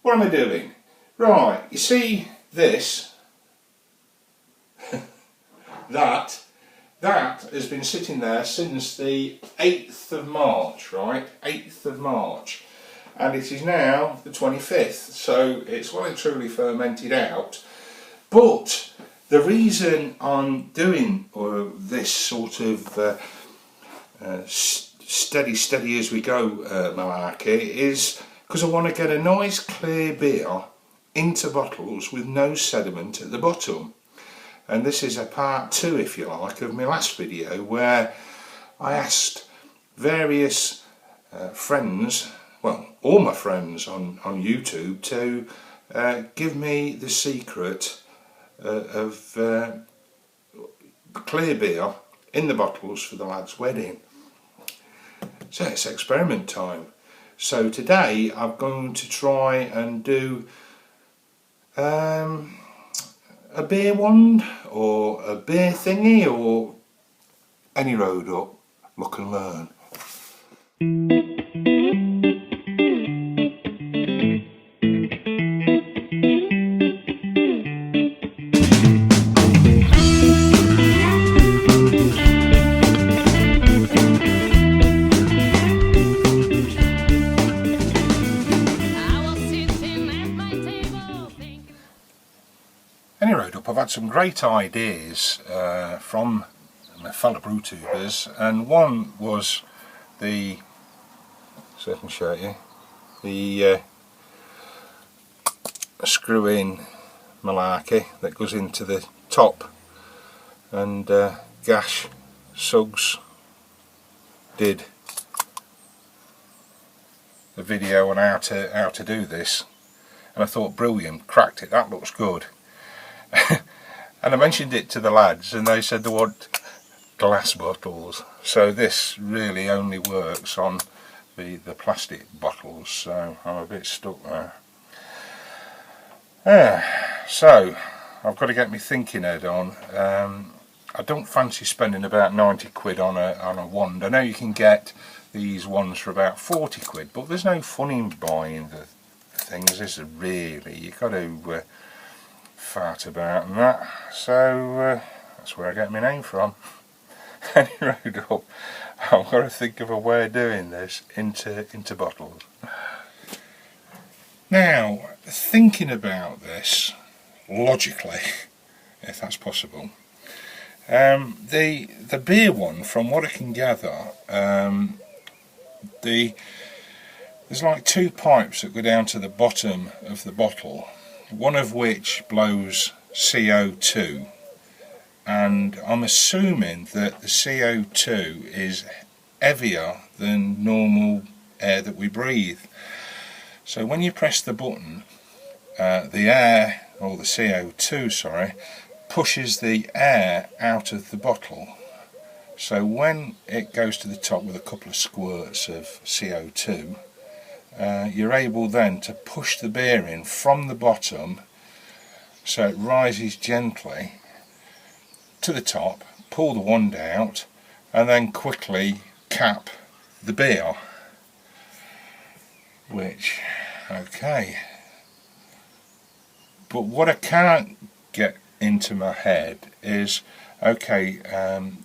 What am I doing? Right, you see this? that has been sitting there since the 8th of March, right? 8th of March. And it is now the 25th, so it's well and truly fermented out. But the reason I'm doing this sort of steady as we go malarkey is because I want to get a nice clear beer into bottles with no sediment at the bottom. And this is a part 2, if you like, of my last video where I asked various friends, well, all my friends on YouTube, to give me the secret of clear beer in the bottles for the lad's wedding. So it's experiment time. So today I'm going to try and do a beer wand or a beer thingy or any road up, look and learn. Any road up, I've had some great ideas from my fellow Brewtubers, and one was the, so I can show you, the screw-in malarkey that goes into the top, and Gash Suggs did a video on how to do this, and I thought, brilliant, cracked it, that looks good. And I mentioned it to the lads and they said they want glass bottles, so this really only works on the plastic bottles, so I'm a bit stuck there. So I've got to get my thinking head on. I don't fancy spending about 90 quid on a wand. I know you can get these ones for about 40 quid, but there's no fun in buying the things, is there really? You've got to fart about and that, so that's where I get my name from. Any road up, I've got to think of a way of doing this into bottles. Now, thinking about this logically, if that's possible, the beer one, from what I can gather, there's like 2 pipes that go down to the bottom of the bottle, one of which blows CO2, and I'm assuming that the CO2 is heavier than normal air that we breathe. So when you press the button, the air, or the CO2 sorry, pushes the air out of the bottle. So when it goes to the top with a couple of squirts of CO2, you're able then to push the beer in from the bottom so it rises gently to the top, pull the wand out and then quickly cap the beer, which, okay, but what I can't get into my head is, okay,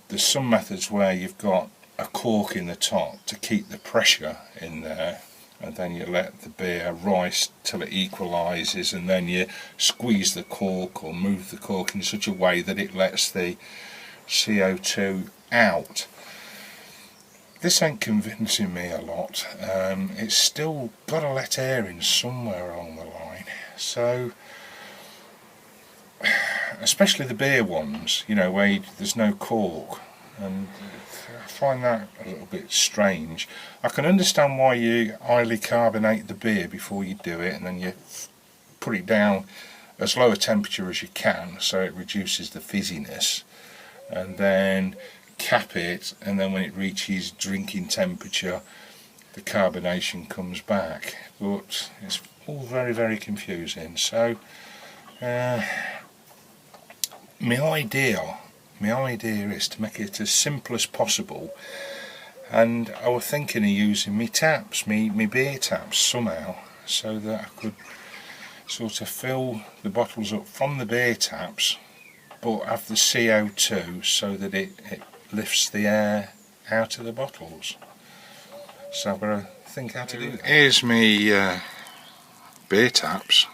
there's some methods where you've got a cork in the top to keep the pressure in there, and then you let the beer rise till it equalises, and then you squeeze the cork or move the cork in such a way that it lets the CO2 out. This ain't convincing me a lot. It's still got to let air in somewhere along the line. So, especially the beer ones, you know, where there's no cork, and I find that a little bit strange. I can understand why you highly carbonate the beer before you do it, and then you put it down as low a temperature as you can so it reduces the fizziness, and then cap it, and then when it reaches drinking temperature the carbonation comes back. But it's all very, very confusing. So my idea is to make it as simple as possible, and I was thinking of using my taps, my beer taps somehow, so that I could sort of fill the bottles up from the beer taps, but have the CO2 so that it lifts the air out of the bottles. So I've got to think how to do that. Here's me beer taps.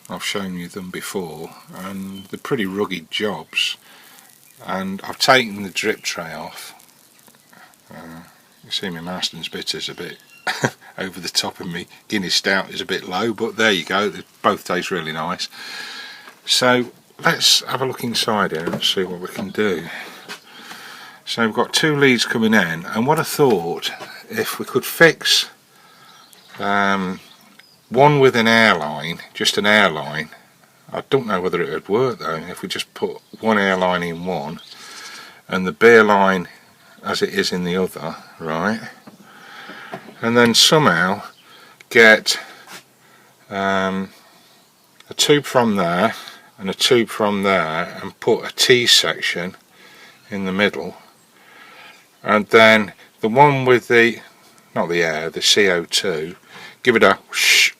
I've shown you them before, and they're pretty rugged jobs. And I've taken the drip tray off. You see my Marston's Bitter's a bit over the top, and me Guinness Stout is a bit low, but there you go, they both taste really nice. So let's have a look inside here and see what we can do. So we've got 2 leads coming in, and what I thought, if we could fix one with an airline, just an airline. I don't know whether it would work though, if we just put one airline in one and the beer line as it is in the other, right? And then somehow get a tube from there and a tube from there, and put a T section in the middle, and then the one with the, not the air, the CO2, give it a whoosh,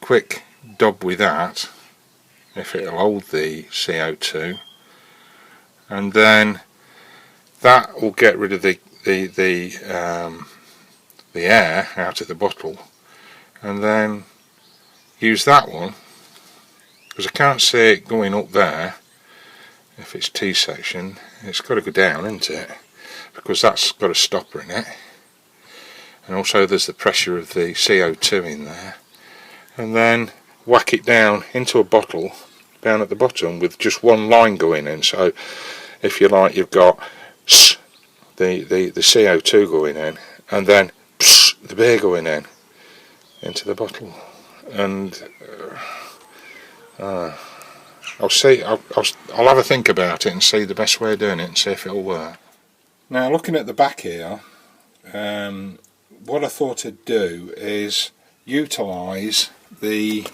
quick dub with that, if it'll hold the CO2, and then that will get rid of the air out of the bottle, and then use that one, because I can't see it going up there. If it's T section, it's got to go down, isn't it? Because that's got a stopper in it, and also there's the pressure of the CO2 in there, and then whack it down into a bottle down at the bottom with just one line going in. So if you like, you've got the CO2 going in, and then the beer going in into the bottle, and I'll see. I'll have a think about it and see the best way of doing it and see if it'll work. Now, looking at the back here, what I thought I'd do is utilise the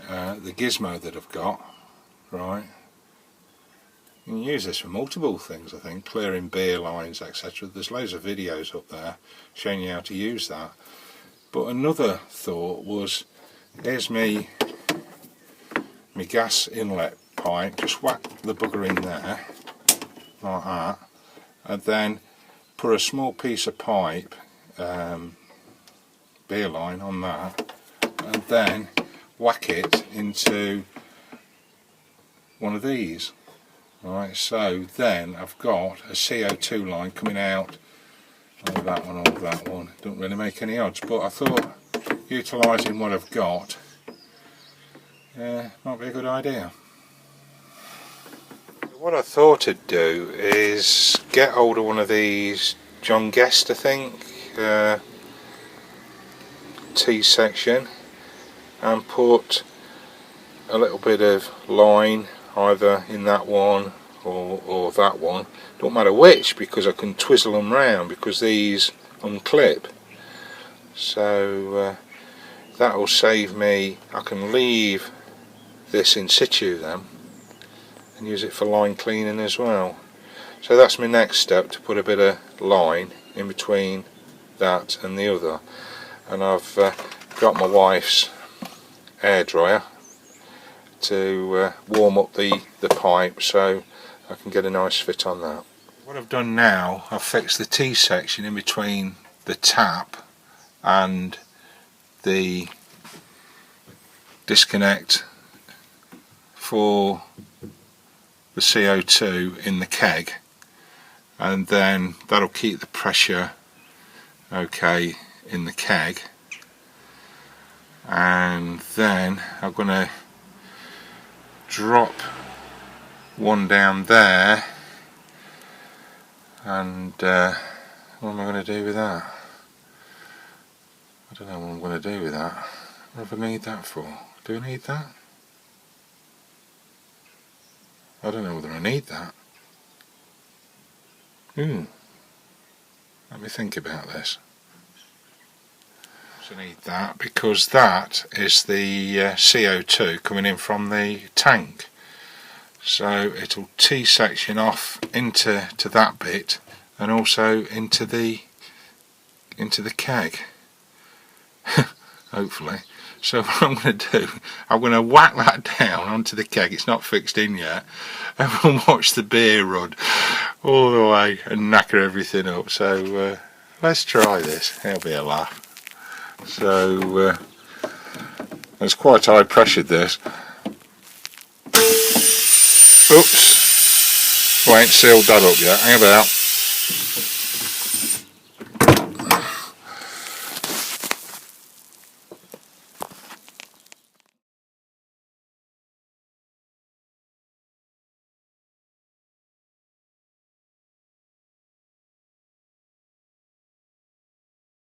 gizmo that I've got, right? You can use this for multiple things, I think, clearing beer lines, etc. There's loads of videos up there showing you how to use that. But another thought was, here's me gas inlet pipe, just whack the bugger in there, like that, and then put a small piece of pipe, beer line on that, and then whack it into one of these. Right, so then I've got a CO2 line coming out of that one, or that one. Don't really make any odds, but I thought utilising what I've got might be a good idea. What I thought I'd do is get hold of one of these John Guest, I think, T section, and put a little bit of line either in that one or that one, don't matter which, because I can twizzle them round, because these unclip. So that will save me. I can leave this in situ then and use it for line cleaning as well. So that's my next step, to put a bit of line in between that and the other. And I've got my wife's air dryer to warm up the pipe, so I can get a nice fit on that. What I've done now, I've fixed the T section in between the tap and the disconnect for the CO2 in the keg, and then that'll keep the pressure okay in the keg. And then I'm going to drop one down there, and what am I going to do with that? I don't know what I'm going to do with that. What do I need that for? Do I need that? I don't know whether I need that. Let me think about this. I need that because that is the CO2 coming in from the tank, so it'll T section off into that bit, and also into the keg. hopefully. So what I'm going to do, I'm going to whack that down onto the keg. It's not fixed in yet, and we'll watch the beer run all the way and knacker everything up. So let's try this. It'll be a laugh. So it's quite high pressured, this. Oops, we ain't sealed that up yet. Hang about.